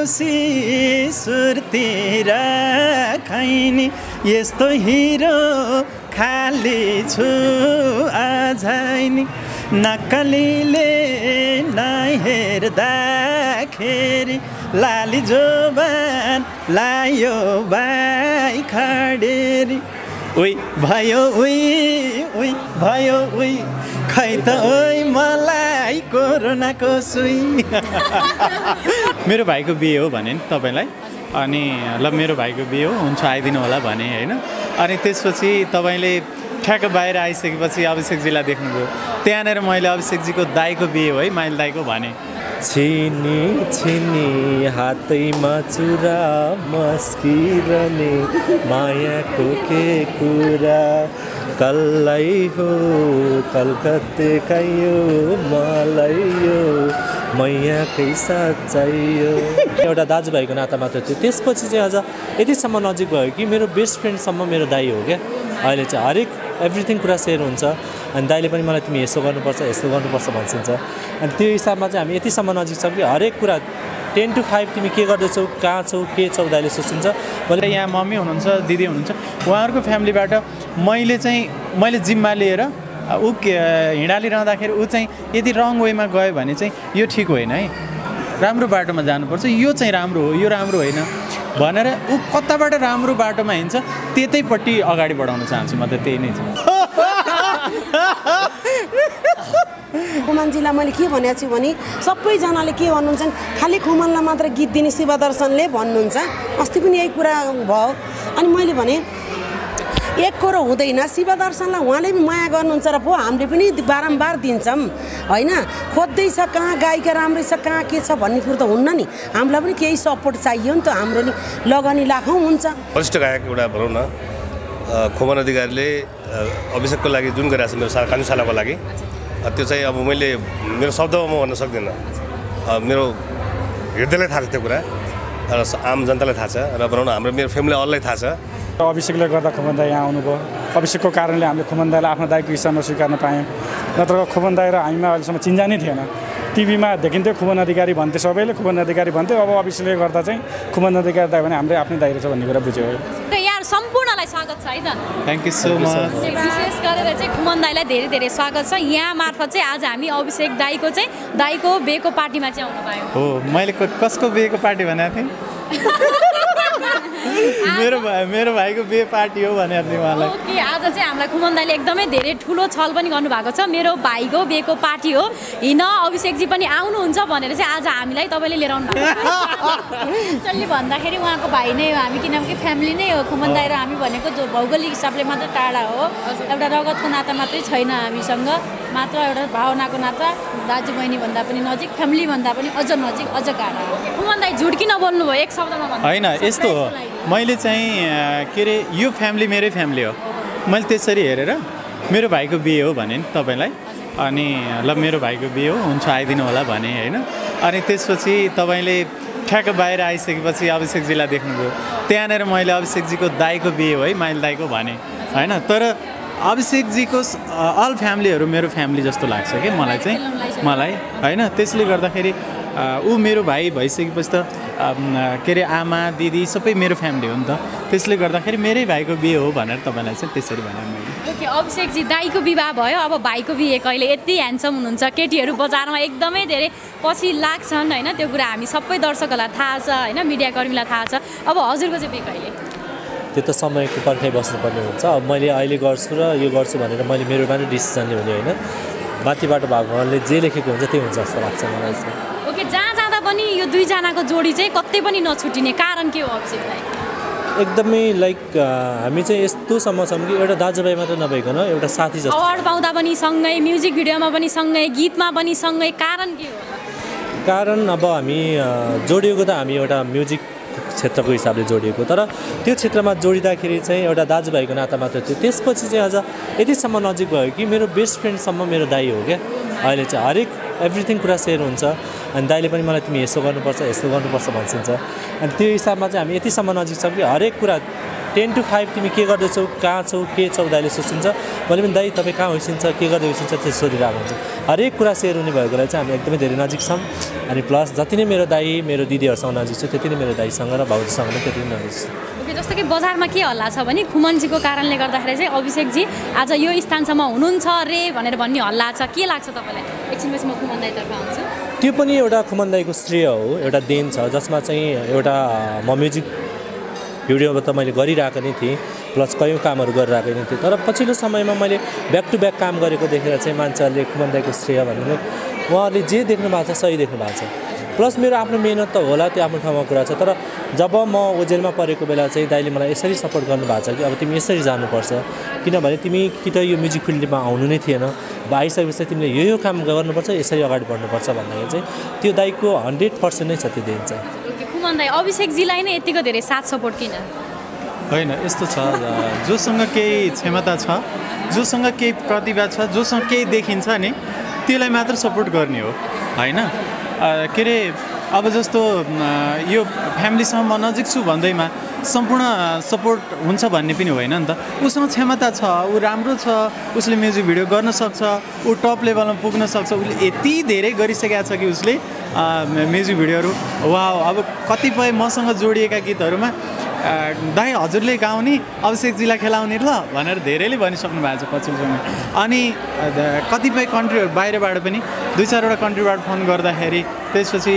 औसी सुरतिर खैनी यस्तो हिरो खाली छु अझै नि नक्कलीले नहेर्दाखेरि लाली जोबान लायो बाई खडेरी उई भयो उई उई भयो उई खै त ओइ मलाई कोरोनाको सुई मेरो भाइको बिहे हो भने नि तपाईँलाई अनि ल मेरो भाइको बिहे हो हुन्छ आइदिनु होला भने होइन अनि त्यसपछि तपाईँले ठ्याक्क बाहिर आइसकेपछि अभिषेकजीलाई देख्नुभयो त्यहाँनिर मैले अभिषेकजीको दाइको बिहे हो है माइल दाइको भने छिनी छिनी हातैमा चुरा मस्किरने मायाको के कुरा कल्लै हो कलकत्ते यो मलाई यो मैयाकै साँच्चै यो एउटा दाजुभाइको नाता मात्र थियो त्यसपछि चाहिँ अझ यतिसम्म नजिक भयो कि मेरो बेस्ट फ्रेन्डसम्म मेरो दाइ हो क्या अहिले चाहिँ हरेक एभ्रिथिङ कुरा सेयर हुन्छ अनि दाइले पनि मलाई तिमी यसो गर्नुपर्छ भनिदिन्छ अनि त्यो हिसाबमा चाहिँ हामी यतिसम्म नजिक छौँ कि हरेक कुरा 10 to 5 तिमी के गर्दैछौ कहाँ छौ के छौ दाइले सोचिन्छ मैले यहाँ मम्मी हुनुहुन्छ दिदी हुनुहुन्छ उहाँहरूको फ्यामिलीबाट मैले जिम्मा लिएर ऊ हिँडालिरहँदाखेरि ऊ चाहिँ यदि रङ वेमा गयो भने चाहिँ यो ठिक होइन है राम्रो बाटोमा जानुपर्छ यो चाहिँ राम्रो हो यो राम्रो होइन भनेर ऊ कताबाट राम्रो बाटोमा हिँड्छ त्यतैपट्टि अगाडि बढाउन चाहन्छु म त त्यही नै छ खुमानजीलाई मैले के भनेको छु भने सबैजनाले के भन्नुहुन्छ खालि खुमानलाई मात्र गीत दिने शिवदर्शनले भन्नुहुन्छ अस्ति पनि यही कुरा भयो अनि मैले भने एक कुरो हुँदैन शिवदर्शनलाई उहाँले पनि माया गर्नुहुन्छ र पो हामीले पनि बारम्बार दिन्छौँ होइन खोज्दैछ कहाँ गायिका राम्रै छ कहाँ के छ भन्ने कुरो त हुन्न नि हामीलाई पनि केही सपोर्ट चाहियो नि त हाम्रो नि लगानी लाखौँ हुन्छ वरिष्ठ गायक एउटा भनौँ न खुमान अधिकारीले अभिषेकको लागि जुन गरिरहेको छ मेरो कानुसालाको लागि त्यो चाहिँ अब मैले मेरो शब्दमा म भन्न सक्दिनँ मेरो हृदयलाई थाहा छ त्यो कुरा र आम जनतालाई थाहा छ र भनौँ न हाम्रो मेरो फ्यामिली अललाई थाहा छ अभिषेकले गर्दा खुमन दाइ यहाँ आउनुभयो अभिषेकको कारणले हामीले खुमन दाइलाई आफ्नो दाइको हिस्सामा स्वीकार्न पायौँ नत्र खुमन दाइ र हामीमा अहिलेसम्म चिन्जानै थिएन टिभीमा देखिन्थ्यो खुमन अधिकारी भन्थ्यो सबैले खुमन अधिकारी भन्थ्यो अब अभिषेकले गर्दा चाहिँ खुमन अधिकारी दाइ भने हाम्रै आफ्नै दाइ रहेछ भन्ने कुरा बुझ्यो यार सम्पूर्णलाई स्वागत छ है त थ्याङ्क यू सो मच विशेष गरेर चाहिँ खुमन दाइलाई धेरै धेरै स्वागत छ यहाँ मार्फत चाहिँ आज हामी अभिषेक दाइको बिहेको पार्टीमा चाहिँ आउनु पायौँ हो मैले कसको बिहेको पार्टी भनेको थिएँ मेरो भाइको बिहे पार्टी हो भनेर नि उहाँलाई ओके आज चाहिँ हामीलाई खुमन दाइले एकदमै धेरै ठुलो छल पनि गर्नुभएको छ मेरो भाइको बिहेको पार्टी हो हिँड अभिषेकजी पनि आउनुहुन्छ भनेर चाहिँ आज हामीलाई तपाईँले लिएर आउनु भएको एक्चुअली भन्दाखेरि उहाँको भाइ नै हो हामी किनकि फ्यामिली नै हो खुमन दाइ र हामी भनेको जो भौगोलिक हिसाबले मात्र टाढा हो एउटा रगतको नाता मात्रै छैन हामीसँग मात्र एउटा भावनाको नाता दाजु बहिनी भन्दा पनि नजिक फ्यामिली भन्दा पनि अझ नजिक अझ गाह्रो खुमन दाइ झुट किन बोल्नुभयो एक शब्दमा भन्नु होइन यस्तो हो मैले चाहिँ के अरे यो फ्यामिली मेरै फ्यामिली हो मैले त्यसरी हेरेर मेरो भाइको बिहे हो भने नि तपाईँलाई अनि ल मेरो भाइको बिहे हो हुन्छ आइदिनु होला भने होइन अनि त्यसपछि तपाईँले ठ्याक्क बाहिर आइसकेपछि अभिषेकजीलाई देख्नुभयो त्यहाँनिर मैले अभिषेकजीको दाइको बिहे हो है माइल दाइको भने होइन तर अभिषेकजीको अल फ्यामिलीहरू मेरो फ्यामिली जस्तो लाग्छ कि मलाई होइन त्यसले गर्दाखेरि ऊ मेरो भाइ भइसकेपछि त के अरे आमा दिदी सबै मेरो फ्यामिली हो नि त त्यसले गर्दाखेरि मेरै भाइको बिहे हो भनेर तपाईँलाई चाहिँ त्यसरी भने मैले ओके अभिषेकजी दाइको विवाह भयो अब भाइको बिहे कहिले यति ह्यान्डसम हुनुहुन्छ केटीहरू बजारमा एकदमै धेरै पछि लाग्छन् होइन त्यो कुरा हामी सबै दर्शकहरूलाई थाहा छ होइन मिडियाकर्मीलाई थाहा छ अब हजुरको चाहिँ बिहे कहिले त्यो त समयको पर्खाइ बस्नुपर्ने हुन्छ अब मैले अहिले गर्छु र यो गर्छु भनेर मैले मेरो मात्रै डिसिजन लिउने होइन माथिबाट भगवानले जे लेखेको हुन्छ त्यही हुन्छ जस्तो लाग्छ मलाई चाहिँ ओके जहाँ जाँदा पनि यो दुईजनाको जोडी चाहिँ कतै पनि नछुटिने कारण के हो अभिषेकलाई एकदमै लाइक हामी चाहिँ यस्तोसम्म छौँ कि एउटा दाजुभाइ मात्र नभइकन एउटा साथी जस्तो अवार्ड पाउँदा पनि सँगै म्युजिक भिडियोमा पनि सँगै गीतमा पनि सँगै कारण के हो कारण अब हामी जोडिएको त हामी एउटा म्युजिक क्षेत्रको हिसाबले जोडिएको तर त्यो क्षेत्रमा जोडिँदाखेरि चाहिँ एउटा दाजुभाइको नाता मात्र थियो त्यसपछि चाहिँ अझ यतिसम्म नजिक भयो कि मेरो बेस्ट फ्रेन्डसम्म मेरो दाइ हो क्या अहिले चाहिँ हरेक एभ्रिथिङ कुरा सेयर हुन्छ अनि दाइले पनि मलाई तिमी यसो गर्नुपर्छ भनिदिन्छ अनि त्यो हिसाबमा चाहिँ हामी यतिसम्म नजिक छौँ कि हरेक कुरा 10 to 5 तिमी के गर्दैछौ कहाँ छौ के छौ दाइले सोचिन्छ मैले पनि दाइ तपाईँ कहाँ होइसिन्छ के गर्दै होइसिन्छ त्यो सोधिरहेको हुन्छ हरेक कुरा सेयर हुने भएकोलाई चाहिँ हामी एकदमै धेरै नजिक छौँ अनि प्लस जति नै मेरो दाइ मेरो दिदीहरूसँग नजिक छु त्यति नै मेरो दाइसँग र भाउजूसँग पनि त्यति नै नजिक छु ओके जस्तो कि बजारमा के हल्ला छ भने खुमनजीको कारणले गर्दाखेरि चाहिँ अभिषेकजी आज यो स्थानसम्म हुनुहुन्छ रे भनेर भन्ने हल्ला छ के लाग्छ तपाईँलाई एकछिनपछि म खुमन दाइतर्फ आउँछु त्यो पनि एउटा खुमन दाइको श्रेय हो एउटा देन छ जसमा चाहिँ एउटा म म्युजिक भिडियोमा त मैले गरिरहेको नै थिएँ प्लस कयौँ कामहरू गरिरहेको नै थिएँ तर पछिल्लो समयमा मैले ब्याक टु ब्याक काम गरेको देखेर चाहिँ मान्छेहरूले खुमन दाइको श्रेय भन्नु उहाँहरूले जे देख्नु भएको छ सही देख्नु भएको छ प्लस मेरो आफ्नो मेहनत त होला त्यो आफ्नो ठाउँमा कुरा छ तर जब म ओजेलमा परेको बेला चाहिँ दाइले मलाई यसरी सपोर्ट गर्नुभएको छ कि अब तिमी यसरी जानुपर्छ किनभने तिमी कि त यो म्युजिक फिल्डमा आउनु नै थिएन अब आइसकेपछि तिमीले यो काम गर्नुपर्छ यसरी अगाडि बढ्नुपर्छ भन्दाखेरि चाहिँ त्यो दाइको 100% नै छ त्यो दिन चाहिँ खुमन दाइ अभिषेकजीलाई नै यतिको धेरै साथ सपोर्ट किन होइन यस्तो छ जोसँग केही क्षमता छ जोसँग केही प्रतिभा छ जोसँग केही देखिन्छ नि त्यसलाई मात्र सपोर्ट गर्ने हो होइन के अरे अब जस्तो यो फ्यामिलीसँग म नजिक छु भन्दैमा सम्पूर्ण सपोर्ट हुन्छ भन्ने पनि होइन नि त उसँग क्षमता छ ऊ राम्रो छ उसले म्युजिक भिडियो गर्न सक्छ ऊ टप लेभलमा पुग्न सक्छ उसले यति धेरै गरिसकेको छ कि उसले म्युजिक भिडियोहरू वा अब कतिपय मसँग जोडिएका गीतहरूमा दाइ हजुरले गाउने अभिषेकजीलाई खेलाउने ल भनेर धेरैले भनिसक्नु भएको छ पछिल्लो समय अनि कतिपय कन्ट्रीहरू बाहिरबाट पनि 2-4वटा कन्ट्रीबाट फोन गर्दाखेरि त्यसपछि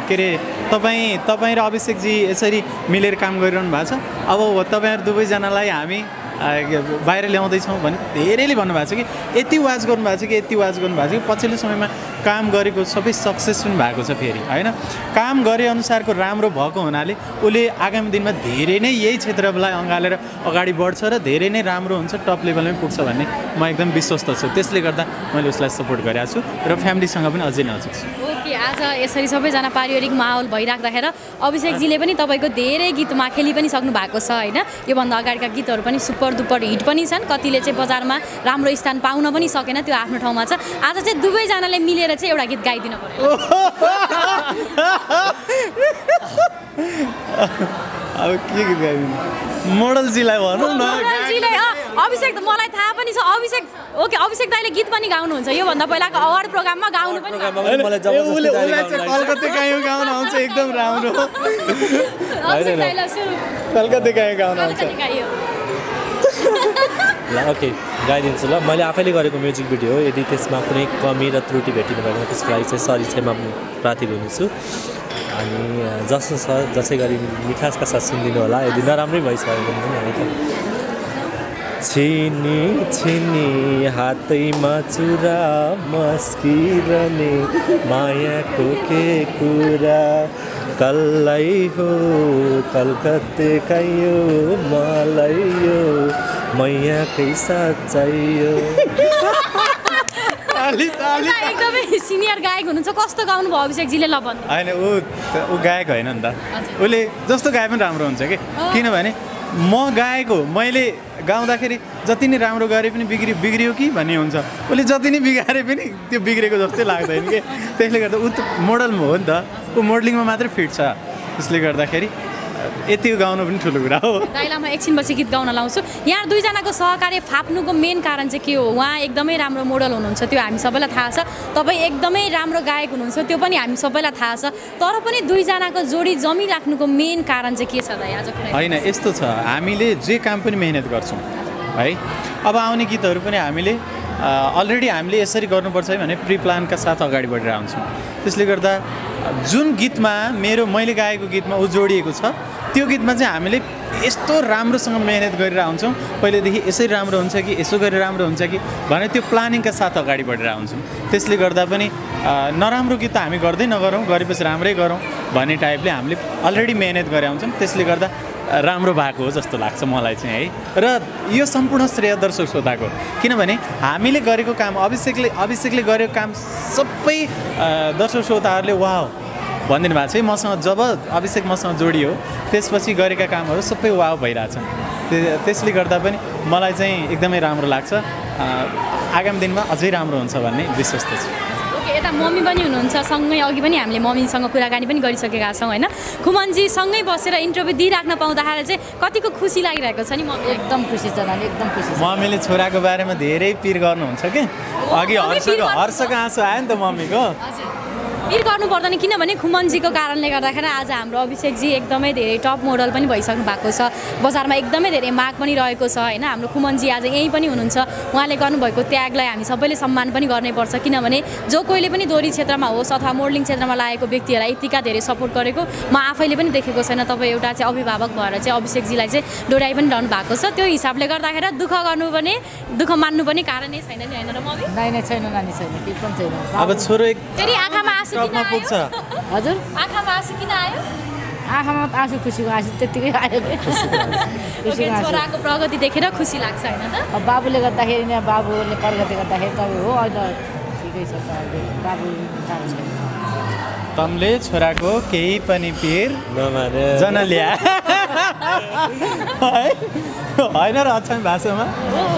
के अरे तपाईँ र अभिषेकजी यसरी मिलेर काम गरिरहनु भएको छ अब तपाईँहरू दुवैजनालाई हामी बाहिर ल्याउँदैछौँ भने धेरैले भन्नुभएको छ कि यति वाच गर्नुभएको छ कि यति वाच गर्नुभएको छ कि पछिल्लो समयमा काम गरेको सबै सक्सेस पनि भएको छ फेरि होइन काम गरे अनुसारको राम्रो भएको हुनाले उसले आगामी दिनमा धेरै नै यही क्षेत्रलाई अँगालेर अगाडि बढ्छ र धेरै नै राम्रो हुन्छ टप लेभलमै पुग्छ भन्ने म एकदम विश्वस्त छु त्यसले गर्दा मैले उसलाई सपोर्ट गरेको छु र फ्यामिलीसँग पनि अझै नजिक छु ओके आज यसरी सबैजना पारिवारिक माहौल भइराख्दाखेरि अभिषेकजीले पनि तपाईँको धेरै गीतमा खेलि पनि सक्नु भएको छ होइन योभन्दा अगाडिका गीतहरू पनि सुपर डुपर हिट पनि छन् कतिले चाहिँ बजारमा राम्रो स्थान पाउन पनि सकेन त्यो आफ्नो ठाउँमा छ आज चाहिँ दुवैजनाले मिलेर चाहिँ एउटा गीत गाइदिनु पर्यो अब के गीत गाइदिनु मोडलजीलाई भनौँ न अभिषेक मलाई थाहा पनि छ अभिषेक ओके अभिषेक दाइले गीत पनि गाउनुहुन्छ योभन्दा पहिलाको अवार्ड प्रोग्राममा गाउनु पनि कलकत्ता गाउँ गाउन आउँछ एकदम राम्रो कलकत्ता गाउन आउँछ ल ओके गाइदिन्छु ल मैले आफैले गरेको म्युजिक भिडियो यदि त्यसमा कुनै कमी र त्रुटि भेटिनु भयो भने त्यसको लागि चाहिँ सरी चाहिँ म प्रार्थी हुनेछु अनि जसो छ जसै गरी मिठासका साथ सुनिदिनु होला यदि नराम्रै भइस भयो भने पनि छिनी छिनी हातैमा चुरा मस्किरने मायाको के कुरा कल्लै हो कलकत्ता यो मलाई यो मैयाकै साँच्चैयो एकदमै सिनियर गायक हुनुहुन्छ कस्तो गाउनु भयो अभिषेकजीले ल भन्नु होइन ऊ गायक होइन नि त उसले जस्तो गाए पनि राम्रो हुन्छ कि किनभने म गायक हो मैले गाउँदाखेरि जति नै राम्रो गरे पनि बिग्रियो कि भन्ने हुन्छ उसले जति नै बिगारे पनि त्यो बिग्रेको जस्तै लाग्दैन कि त्यसले गर्दा ऊ त मोडल हो नि त ऊ मोडलिङमा मात्रै फिट छ त्यसले गर्दाखेरि यति गाउनु पनि ठुलो कुरा हो दाइलाई म एकछिनपछि गीत गाउन लाउँछु यहाँ दुईजनाको सहकार्य फाप्नुको मेन कारण चाहिँ के हो उहाँ एकदमै राम्रो मोडल हुनुहुन्छ त्यो हामी सबैलाई थाहा छ तपाईँ एकदमै राम्रो गायक हुनुहुन्छ त्यो पनि हामी सबैलाई थाहा छ तर पनि दुईजनाको जोडी जमिराख्नुको मेन कारण चाहिँ के छ दाइ आज होइन यस्तो छ हामीले जे काम पनि मेहनत गर्छौँ है अब आउने गीतहरू पनि हामीले अलरेडी हामीले यसरी गर्नुपर्छ है भने प्रि प्लानका साथ अगाडि बढेर आउँछौँ त्यसले गर्दा जुन गीतमा मैले गाएको गीतमा ऊ जोडिएको छ त्यो गीतमा चाहिँ हामीले यस्तो राम्रोसँग मेहनत गरेर आउँछौँ पहिलेदेखि यसरी राम्रो हुन्छ कि यसो गरेर राम्रो हुन्छ कि भने त्यो प्लानिङका साथ अगाडि बढेर आउँछौँ त्यसले गर्दा पनि नराम्रो गीत त हामी गर्दै नगरौँ गरेपछि राम्रै गरौँ भन्ने टाइपले हामीले अलरेडी मेहनत गरेर आउँछौँ त्यसले गर्दा राम्रो भएको हो जस्तो लाग्छ मलाई चाहिँ है र यो सम्पूर्ण श्रेय दर्शक श्रोताको किनभने हामीले गरेको काम अभिषेकले गरेको काम सबै दर्शक श्रोताहरूले वाह भनिदिनु भएको छ है मसँग जब अभिषेक मसँग जोडियो त्यसपछि गरेका कामहरू सबै वाह भइरहेछन् त्यसले गर्दा पनि मलाई चाहिँ एकदमै राम्रो लाग्छ आगामी दिनमा अझै राम्रो हुन्छ भन्ने विश्वस्त छु ओके यता मम्मी पनि हुनुहुन्छ सँगै अघि पनि हामीले मम्मीसँग कुराकानी पनि गरिसकेका छौँ होइन खुमनजी सँगै बसेर इन्टरभ्यू दिइराख्न पाउँदाखेरि चाहिँ कतिको खुसी लागिरहेको छ नि मम्मी एकदम खुसी छ नानी एकदम खुसी छ मम्मीले छोराको बारेमा धेरै पिर गर्नुहुन्छ कि अघि हर्षको आँसु आयो नि त मम्मीको पिर गर्नु पर्दैन किनभने खुमनजीको कारणले गर्दाखेरि आज हाम्रो अभिषेकजी एकदमै धेरै टप मोडल पनि भइसक्नु भएको छ बजारमा एकदमै धेरै माग पनि रहेको छ होइन हाम्रो खुमनजी आज यहीँ पनि हुनुहुन्छ उहाँले गर्नुभएको त्यागलाई हामी सबैले सम्मान पनि गर्नैपर्छ किनभने जो कोहीले पनि दोहोरी क्षेत्रमा होस् अथवा मोडलिङ क्षेत्रमा लागेको व्यक्तिहरूलाई यतिका धेरै सपोर्ट गरेको म आफैले पनि देखेको छैन तपाईँ एउटा चाहिँ अभिभावक भएर चाहिँ अभिषेकजीलाई चाहिँ डोराइ पनि रहनु भएको छ त्यो हिसाबले गर्दाखेरि दुःख मान्नु पनि कारणै छैन नि होइन र मम्मी नानी छैन नानी छैन केही पनि छैन अब छोरो फेरि आँखामा आँसु किन आयो पुग्छ हजुर आँखामा आँसु किन आयो आँखामा आँसु खुसीको आँसु त्यत्तिकै आयो छोराको प्रगति देखेर खुसी लाग्छ होइन त अब बाबुले गर्दाखेरि नि बाबुले प्रगति गर्दाखेरि तपाईँ हो अहिले ठिकै छ बाबु कारणले तमले छोराको केही पनि पिर नमाने जनल्या होइन र अछामी भाषामा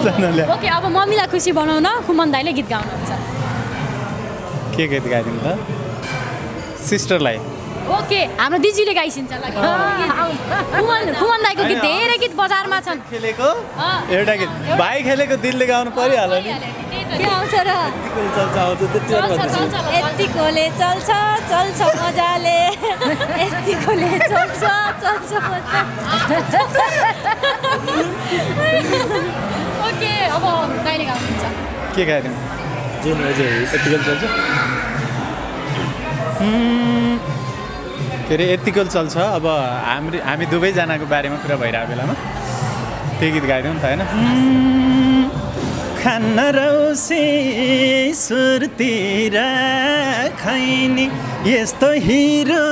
जनल्या ओके अब मम्मीलाई खुसी बनाउन खुमन दाइले गीत गाउनुहुन्छ के गीत गाइदिनु त सिस्टरलाई ओके हाम्रो दिदीले गाइसिन्छ ल खुमन दाइको गीत धेरै गीत बजारमा छन् खेलेको एउटा गीत भाइ खेलेको दिलले गाउनु परिहाल्यो नि के आउँछ र यतिकोले चल्छ चल्छ मजाले यतिकोले चल्छ चल्छ ओके अब दाइले गाउनुहुन्छ के गाइदिनु जुन यतिकै चल्छ के अरे यतिकल चल्छ अब हामी दुवैजनाको बारेमा कुरा भइरहेको बेलामा त्यो गीत गाइदिउँ नि त होइन खान रौसी सुरतिर खैनी यस्तो हिरो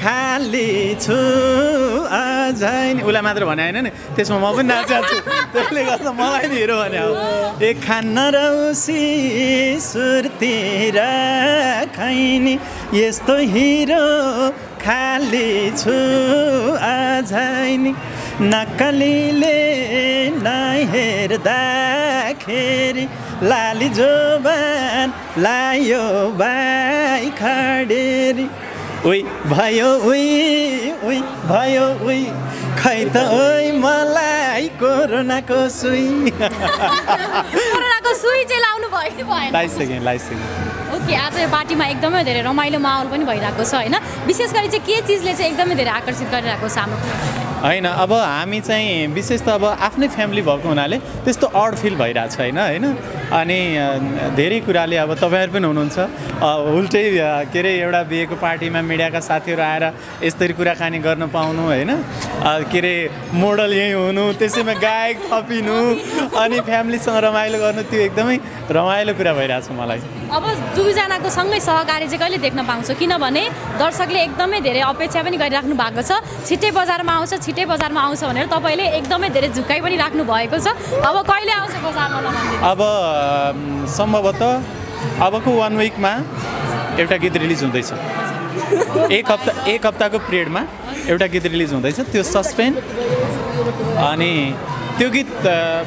खाली छु अझै नि उसलाई मात्र भने होइन नि त्यसमा म पनि नाचिहाल्छु त्यसले गर्दा मलाई नि हिरो भने हो ए खान रौसी सुरतिर खैनी यस्तो हिरो खाली छु अझै नि नक्कलीले नहेर्दाखेरि लाली जोबान लायो बाई खडेरी उही भयो उही भयो उही खै त ओइ मलाई कोरोनाको सुई कोरोनाको सुई चाहिँ लाउनु भयो कि भएन लाइसकेँ ओके आज यो पार्टीमा एकदमै धेरै रमाइलो माहौल पनि भइरहेको छ होइन विशेष गरी चाहिँ के चिजले चाहिँ एकदमै धेरै आकर्षित गरिरहेको छ हाम्रो होइन अब हामी चाहिँ विशेष त अब आफ्नै फ्यामिली भएको हुनाले त्यस्तो अड फिल भइरहेको छ होइन अनि धेरै कुराले अब तपाईँहरू पनि हुनुहुन्छ उल्टै के अरे एउटा बिहेको पार्टीमा मिडियाका साथीहरू आएर यस्तरी कुराकानी गर्न पाउनु होइन के अरे मोडल यहीँ हुनु त्यसैमा गायक थपिनु अनि फ्यामिलीसँग रमाइलो गर्नु त्यो एकदमै रमाइलो कुरा भइरहेको छ मलाई अब दुईजनाको सँगै सहकारी चाहिँ कहिले देख्न पाउँछ किनभने दर्शकले एकदमै धेरै अपेक्षा पनि गरिराख्नु भएको छ छिट्टै बजारमा आउँछ भनेर तपाईँले एकदमै धेरै झुक्काइ पनि राख्नु भएको छ अब कहिले आउँछ बजारमा अब सम्भवतः अबको 1 विकमा एउटा गीत रिलिज हुँदैछ एक हप्ताको पिरियडमा एउटा गीत रिलिज हुँदैछ त्यो सस्पेन्ड अनि त्यो गीत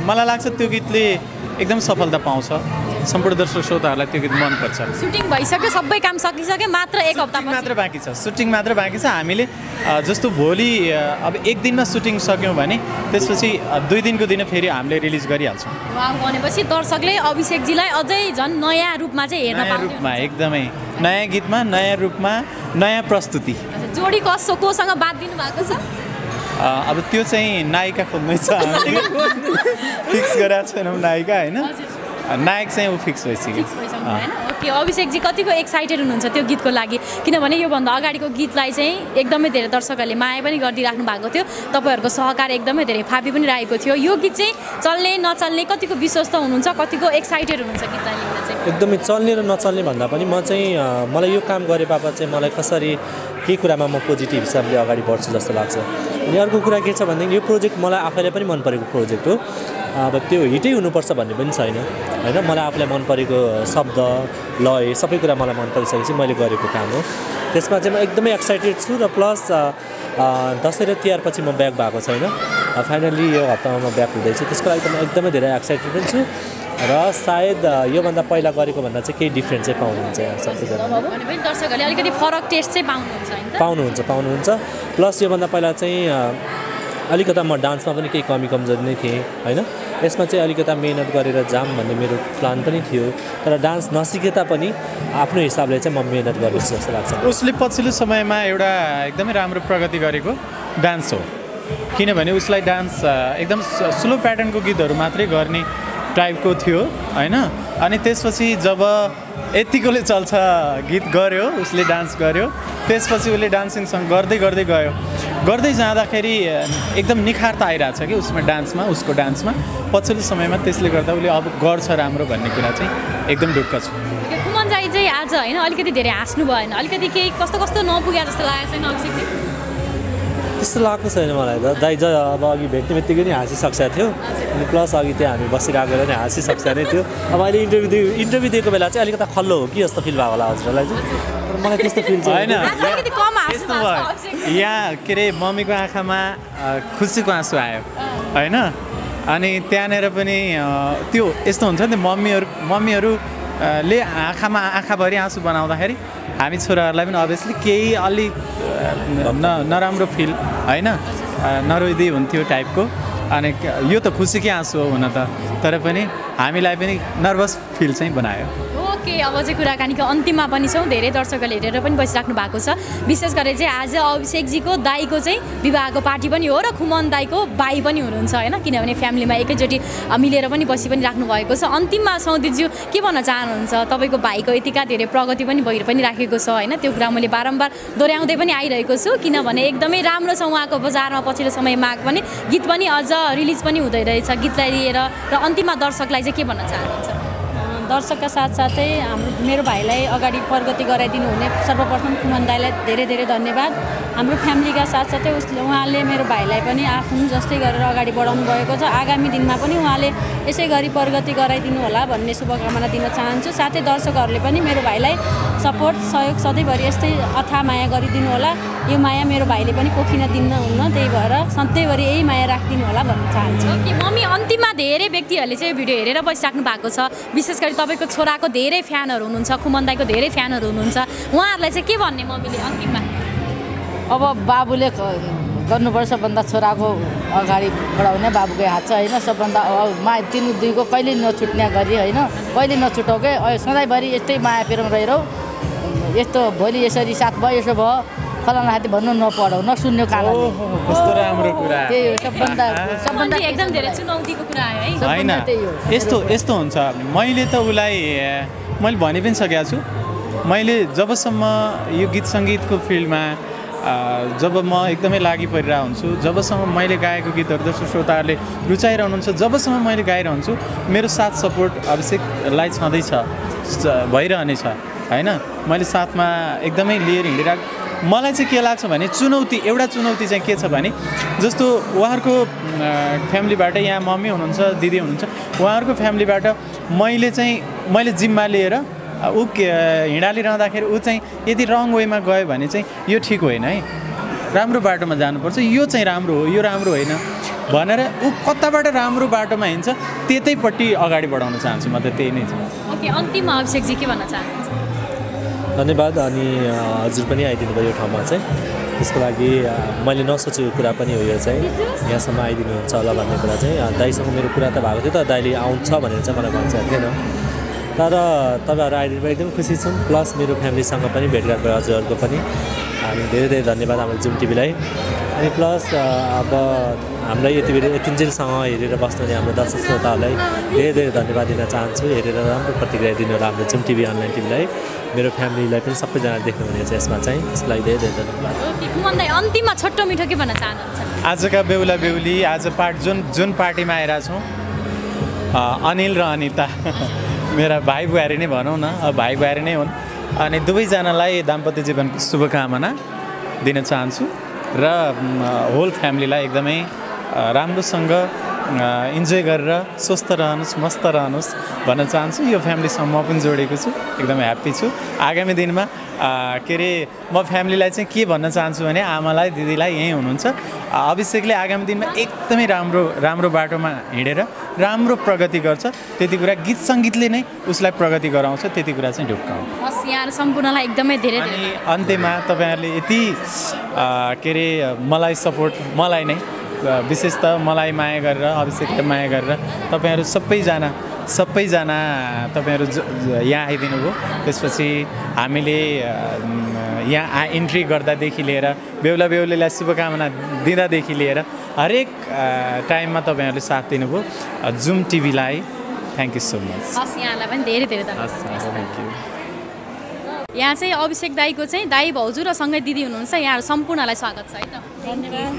मलाई लाग्छ त्यो गीतले एकदम सफलता पाउँछ सम्पूर्ण दर्शक श्रोताहरूलाई त्यो गीत मनपर्छ सुटिङ भइसक्यो सबै काम सकिसक्यो मात्र एक हप्ता मात्र बाँकी छ सुटिङ मात्र बाँकी छ हामीले जस्तो भोलि अब एक दिनमा सुटिङ सक्यौँ भने त्यसपछि 2 दिनको दिन फेरि हामीले रिलिज गरिहाल्छौँ भनेपछि दर्शकले अभिषेकजीलाई अझै झन् नयाँ रूपमा चाहिँ हेर्न नयाँ रूपमा एकदमै नयाँ गीतमा नयाँ रूपमा नयाँ प्रस्तुति जोडी कोसँग बात दिनु भएको छ अब त्यो चाहिँ नायिका खोज्दैछ हामीले फिक्स गरेका छैनौँ नायिका होइन नायक चाहिँ ऊ फिक्स भइसक्यो ओके अभिषेकजी कतिको एक्साइटेड हुनुहुन्छ त्यो गीतको लागि किनभने योभन्दा अगाडिको गीतलाई चाहिँ एकदमै धेरै दर्शकहरूले माया पनि गरिदिइराख्नु भएको थियो तपाईँहरूको सहकार एकदमै धेरै फापी पनि रहेको थियो यो गीत चाहिँ चल्ने नचल्ने कतिको विश्वस्त हुनुहुन्छ कतिको एक्साइटेड हुनुहुन्छ गीतलाई लिएर चाहिँ एकदमै चल्ने र नचल्ने भन्दा पनि म चाहिँ मलाई यो काम गरे बापत चाहिँ मलाई कसरी केही कुरामा म पोजिटिभ हिसाबले अगाडि बढ्छु जस्तो लाग्छ अनि अर्को कुरा के छ भनेदेखि यो प्रोजेक्ट मलाई आफैलाई पनि मन परेको प्रोजेक्ट हो अब त्यो हिटै हुनुपर्छ भन्ने पनि छैन होइन मलाई आफूलाई मन परेको शब्द लय सबै कुरा मलाई मन परिसकेपछि मैले गरेको काम हो त्यसमा चाहिँ म एकदमै एक्साइटेड छु र प्लस दसैँ र तिहारपछि म ब्याक भएको छैन फाइनल्ली यो हप्तामा म ब्याक हुँदैछु त्यसको लागि त म एकदमै धेरै एक्साइटेड पनि छु र सायद योभन्दा पहिला गरेको भन्दा चाहिँ केही डिफ्रेन्ट चाहिँ पाउनुहुन्छ सबैजना भनेपछि दर्शकहरूले अलिकति फरक टेस्ट चाहिँ पाउनुहुन्छ हैन त पाउनुहुन्छ प्लस योभन्दा पहिला चाहिँ अलिकता म डान्समा पनि केही कमी कमजोरी नै थिएँ होइन यसमा चाहिँ अलिकता मेहनत गरेर जाम भन्ने मेरो प्लान पनि थियो तर डान्स नसिके तापनि आफ्नो हिसाबले चाहिँ म मेहनत गर्छु जस्तो लाग्छ उसले पछिल्लो समयमा एउटा एकदमै राम्रो प्रगति गरेको डान्स हो किनभने उसलाई डान्स एकदम स्लो प्याटर्नको गीतहरू मात्रै गर्ने टाइपको थियो होइन अनि त्यसपछि जब यतिकोले चल्छ गीत गर्यो उसले डान्स गर्यो त्यसपछि उसले डान्सिङसँग गर्दै गयो गर्दै जाँदाखेरि एकदम निखार त आइरहेछ कि उसमा डान्समा उसको डान्समा पछिल्लो समयमा त्यसले गर्दा उसले अब गर्छ राम्रो भन्ने कुरा चाहिँ एकदम ढुक्क छु खुमन दाइ चाहिँ आज होइन अलिकति धेरै हाँस्नु भएन अलिकति केही कस्तो नपुग्या जस्तो लागेको छैन अभिषेक त्यस्तो लागेको छैन मलाई त दाइ अब अघि भेट्ने बित्तिकै नै हाँसिसक्छ थियो अनि प्लस अघि त्यहाँ हामी बसिरहेको बेला नै हाँसिसक्छ नै थियो अब अहिले इन्टरभ्यू दिएको बेला चाहिँ अलिकति खल्लो हो कि जस्तो फिल भएको होला हजुरलाई चाहिँ मलाई त्यस्तो फिल चाहिँ होइन यहाँ के अरे मम्मीको आँखामा खुसीको आँसु आयो होइन अनि त्यहाँनिर पनि त्यो यस्तो हुन्छ नि मम्मीहरूले आँखाभरि आँसु बनाउँदाखेरि हामी छोराहरूलाई पनि अभियसली केही अलिक नराम्रो फिल होइन नरोइदिए हुन्थ्यो टाइपको अनि यो त खुसीकै आँसु हो हुन त तर पनि हामीलाई पनि नर्भस फिल चाहिँ बनायो ओके अब चाहिँ कुराकानीको अन्तिममा पनि छौँ धेरै दर्शकहरूले हेरेर पनि बसिराख्नु भएको छ विशेष गरेर चाहिँ आज अभिषेकजीको दाइको चाहिँ विवाहको पार्टी पनि हो र खुमन दाइको भाइ पनि हुनुहुन्छ होइन किनभने फ्यामिलीमा एकैचोटि मिलेर पनि राख्नु भएको छ अन्तिममा सौदिकज्यू के भन्न चाहनुहुन्छ तपाईँको भाइको यतिका धेरै प्रगति पनि भइ पनि राखेको छ होइन त्यो कुरा मैले बारम्बार दोहोऱ्याउँदै पनि आइरहेको छु किनभने एकदमै राम्रो छ उहाँको बजारमा पछिल्लो समयमा पनि गीत पनि अझ रिलिज पनि हुँदै रहेछ गीतलाई लिएर र अन्तिममा दर्शकलाई चाहिँ के भन्न चाहनुहुन्छ दर्शकका साथसाथै मेरो भाइलाई अगाडि प्रगति गराइदिनु हुने सर्वप्रथम खुमन दाइलाई धेरै धेरै धन्यवाद हाम्रो फ्यामिलीका साथसाथै उहाँले मेरो भाइलाई पनि आफ्नो जस्तै गरेर अगाडि बढाउनु भएको छ आगामी दिनमा पनि उहाँले यसै गरी प्रगति गराइदिनु होला भन्ने शुभकामना दिन चाहन्छु साथै दर्शकहरूले पनि मेरो भाइलाई सपोर्ट सहयोग सधैँभरि यस्तै अथाह माया गरिदिनु होला यो माया मेरो भाइले पनि पोखिन दिन्न हुन्न त्यही भएर सधैँभरि यही माया राखिदिनु होला भन्न चाहन्छु कि मम्मी अन्तिममा धेरै व्यक्तिहरूले चाहिँ भिडियो हेरेर बसिराख्नु भएको छ विशेष गरी तपाईँको छोराको धेरै फ्यानहरू हुनुहुन्छ खुमन दाइको धेरै फ्यानहरू हुनुहुन्छ उहाँहरूलाई चाहिँ के भन्ने मम्मीले अन्तिममा अब बाबुले गर्नुपर्छ सबभन्दा छोराको अगाडि बढाउने बाबुकै हात छ होइन सबभन्दा तिनी दुईको कहिले नछुट्ने गरी होइन कहिले नछुटाउ के सधैँभरि यस्तै माया प्रेम रहेर यस्तो भोलि यसरी साथ भयो यसो भयो फलाना हाती भन्नु नपढाउ नसुन्ने कारणले कस्तो राम्रो कुरा त्यही हो सबभन्दा एकदम धेरै चुनौतीको कुरा आयो है होइन यस्तो हुन्छ मैले त उसलाई मैले भनि पनि सकेको छु मैले जबसम्म यो गीत सङ्गीतको फिल्डमा जब म एकदमै लागि परिरहेको हुन्छु जबसम्म मैले गाएको गीतहरू जस्तो श्रोताहरूले रुचाइरहनुहुन्छ जबसम्म मैले गाइरहन्छु मेरो साथ सपोर्ट अभिषेकलाई छँदैछ भइरहनेछ होइन मैले साथमा एकदमै लिएर हिँडिरहेको मलाई चाहिँ के लाग्छ भने एउटा चुनौती चाहिँ के छ भने जस्तो उहाँहरूको फ्यामिलीबाट यहाँ मम्मी हुनुहुन्छ दिदी हुनुहुन्छ उहाँहरूको फ्यामिलीबाट मैले जिम्मा लिएर ऊ हिँडालिरहँदाखेरि ऊ चाहिँ यदि रङ वेमा गयो भने चाहिँ यो ठिक होइन है राम्रो बाटोमा जानुपर्छ यो चाहिँ राम्रो हो यो राम्रो होइन भनेर ऊ कताबाट राम्रो बाटोमा हिँड्छ त्यतैपट्टि अगाडि बढाउन चाहन्छु म त त्यही नै छ ओके अन्तिममा अभिषेकजी के भन्न चाहनुहुन्छ धन्यवाद अनि हजुर पनि आइदिनु भयो यो ठाउँमा चाहिँ त्यसको लागि मैले नसोचेको कुरा पनि हो यो चाहिँ यहाँसम्म आइदिनुहुन्छ होला भन्ने कुरा चाहिँ दाइसँग मेरो कुरा त भएको थियो त दाइले आउँछ भनेर चाहिँ मलाई भन्छ थिएन तर तपाईँहरू आइदिनु भयो एकदम खुसी छौँ प्लस मेरो फ्यामिलीसँग पनि भेटघाट भयो हजुरहरूको पनि हामी धेरै धेरै धन्यवाद हाम्रो जुम टिभीलाई अनि प्लस अब हामीलाई यतिन्जेलसँग हेरेर बस्नुहुने हाम्रो दर्शक श्रोताहरूलाई धेरै धेरै धन्यवाद दिन चाहन्छु हेरेर राम्रो प्रतिक्रिया दिनु होला हाम्रो जुम टिभी अनलाइन टिभीलाई मेरो फ्यामिलीलाई पनि सबैजना देख्नुहुनेछ यसमा चाहिँ त्यसलाई धेरै धेरै धन्यवाद अन्तिममा छोटो मिठो के भन्न चाहनुहुन्छ आजका बेहुला बेहुली आज जुन पार्टीमा आएका छौँ अनिल र अनिता मेरा भाइ बुहारी नै भनौँ न भाइ बुहारी नै हुन् अनि दुवैजनालाई दाम्पत्य जीवनको शुभकामना दिन चाहन्छु र होल फ्यामिलीलाई एकदमै राम्रोसँग इन्जोय गरेर स्वस्थ रहनुहोस् मस्त रहनुहोस् भन्न चाहन्छु यो फ्यामिलीसँग म पनि जोडेको छु एकदमै ह्याप्पी छु आगामी दिनमा के अरे म फ्यामिलीलाई चाहिँ के भन्न चाहन्छु भने आमालाई दिदीलाई यहीँ हुनुहुन्छ अभिषेकले आगामी दिनमा एकदमै राम्रो बाटोमा हिँडेर राम्रो प्रगति गर्छ त्यति कुरा गीत सङ्गीतले नै उसलाई प्रगति गराउँछ त्यति कुरा चाहिँ ढुक्काउँ हस् यहाँ सम्पूर्णलाई एकदमै धेरै अनि अन्त्यमा तपाईँहरूले यति के अरे मलाई सपोर्ट मलाई नै विशेष त मलाई माया गरेर अभिषेकले माया गरेर तपाईँहरू सबैजना तपाईँहरू यहाँ आइदिनु भयो त्यसपछि हामीले यहाँ इन्ट्री गर्दादेखि लिएर बेहुलीलाई शुभकामना दिँदादेखि लिएर हरेक टाइममा तपाईँहरूले साथ दिनुभयो जुम टिभीलाई थ्याङ्क यू सो मच हस् यहाँलाई पनि धेरै धेरै धन्यवाद थ्याङ्क यू यहाँ चाहिँ अभिषेक दाईको चाहिँ दाई भाउजू र सँगै दिदी हुनुहुन्छ यहाँहरू सम्पूर्णलाई स्वागत छ है त धन्यवाद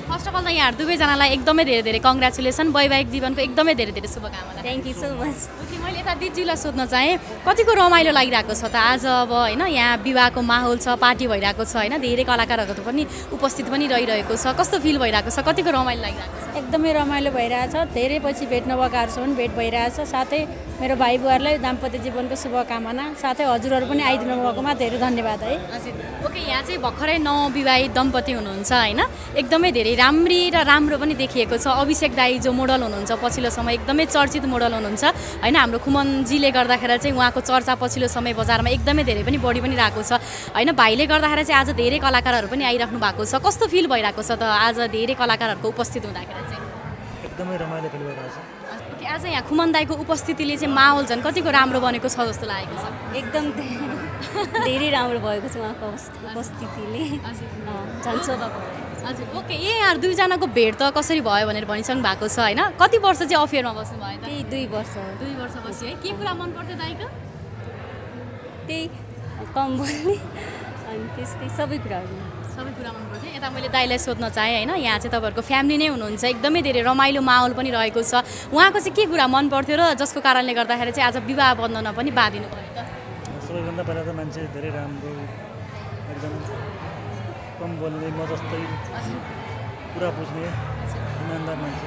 फर्स्ट अफ अल त यहाँहरू दुवैजनालाई एकदमै धेरै धेरै कङ्ग्रेचुलेसन वैवाहिक जीवनको एकदमै धेरै धेरै शुभकामना thank you so much okay मैले यता दिदीलाई सोध्न चाहेँ कतिको रमाइलो लागिरहेको छ त आज अब होइन यहाँ विवाहको माहौल छ पार्टी भइरहेको छ होइन धेरै कलाकारहरू पनि उपस्थित पनि रहिरहेको छ कस्तो फिल भइरहेको छ कतिको रमाइलो लागिरहेको छ एकदमै रमाइलो भइरहेछ धेरै पछि भेट नभएकाहरूसँग पनि भेट भइरहेछ साथै मेरो भाइ बुहारीलाई दाम्पत्य जीवनको शुभकामना साथै हजुरहरू पनि आइदिनु भएकोमा धेरै धन्यवाद है हजुर ओके यहाँ चाहिँ भर्खरै नवविवाहित दम्पति हुनुहुन्छ होइन एकदमै धेरै राम्री र राम्रो पनि देखिएको छ अभिषेक दाई जो मोडल हुनुहुन्छ पछिल्लो समय एकदमै चर्चित मोडल हुनुहुन्छ होइन हाम्रो खुमनजीले गर्दाखेरि चाहिँ उहाँको चर्चा पछिल्लो समय बजारमा एकदमै धेरै पनि बढी पनि रहेको छ होइन भाइले गर्दाखेरि चाहिँ आज धेरै कलाकारहरू पनि आइराख्नु भएको छ कस्तो फिल भइरहेको छ त आज धेरै कलाकारहरूको उपस्थित हुँदाखेरि चाहिँ एकदमै रमाइलो फिल भइरहेको छ आज यहाँ खुमन दाईको उपस्थितिले चाहिँ माहौल झन् कतिको राम्रो बनेको छ जस्तो लागेको छ एकदम धेरै राम्रो भएको छ उहाँको उपस्थितिले झन् शोभा हजुर ओके यहाँहरू दुईजनाको भेट त कसरी भयो भनेर भनिसक्नु भएको छ होइन कति वर्ष चाहिँ अफेयरमा बस्नु भयो त त्यही 2 वर्ष 2 वर्ष बस्यो है के कुरा मन पर्थ्यो दाइको त्यही कम बोल्ने अनि त्यस्तै सबै कुराहरू मन पर्थ्यो यता मैले दाइलाई सोध्न चाहेँ होइन यहाँ चाहिँ तपाईँहरूको फ्यामिली नै हुनुहुन्छ एकदमै धेरै रमाइलो माहौल पनि रहेको छ उहाँको चाहिँ के कुरा मन पर्थ्यो र जसको कारणले गर्दाखेरि चाहिँ आज विवाह बन्धन पनि बाँधिनु भयो त सबैभन्दा पहिला त मान्छे धेरै राम्रो एकदम कम बोल्ने म जस्तै कुरा बुझ्ने इमान्दार मान्छे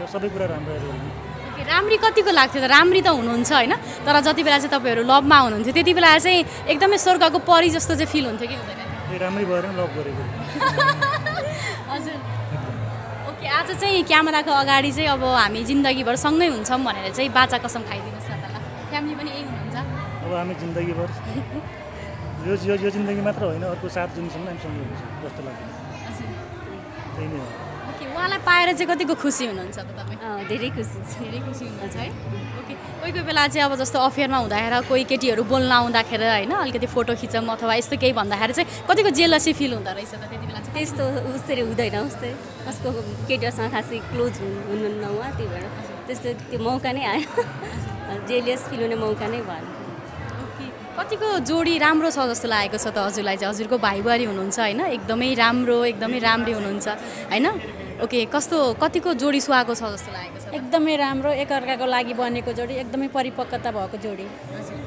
र सबै कुरा राम्रो राम्री कतिको लाग्थ्यो त राम्री त हुनुहुन्छ होइन तर जति बेला चाहिँ तपाईँहरू लभमा हुनुहुन्थ्यो त्यति बेला चाहिँ एकदमै स्वर्गको परी जस्तो चाहिँ फिल हुन्थ्यो कि हुँदैन राम्रै भएर लभ गरेको हजुर ओके आज चाहिँ क्यामेराको अगाडि चाहिँ अब हामी जिन्दगीभर सँगै हुन्छौँ भनेर चाहिँ बाचा कसम खाइदिनुहोस् न त फ्यामिली पनि यही हुनुहुन्छ अब हामी जिन्दगीभर यो जिन्दगी मात्र होइन अर्को 7 दिनसम्म हामी सँगै हुन्छ जस्तो लाग्छ त्यही नै हो ओके उहाँलाई पाएर चाहिँ कतिको खुसी हुनुहुन्छ त तपाईँ धेरै खुसी हुनुहुन्छ है ओके कोही कोही बेला चाहिँ अब जस्तो अफेयरमा हुँदाखेरि कोही केटीहरू बोल्न आउँदाखेरि होइन अलिकति फोटो खिचौँ अथवा यस्तो केही भन्दाखेरि चाहिँ कतिको जेलसी फिल हुँदो रहेछ त त्यति बेला चाहिँ त्यस्तो उसरी हुँदैन उस्तै उसको केटीहरूसँग खासै क्लोज हुनुहुन्न उहाँ त्यही भएर त्यस्तो त्यो मौका नै आयो जेलियस फिल हुने मौका नै भएन कतिको जोडी राम्रो छ जस्तो लागेको छ त हजुरलाई चाहिँ हजुरको भाइ बुहारी हुनुहुन्छ होइन एकदमै राम्रो एकदमै राम्री हुनुहुन्छ होइन ओके कतिको जोडी सुहाएको छ जस्तो लागेको छ एकदमै राम्रो एकअर्काको लागि बनेको जोडी एकदमै परिपक्वता भएको जोडी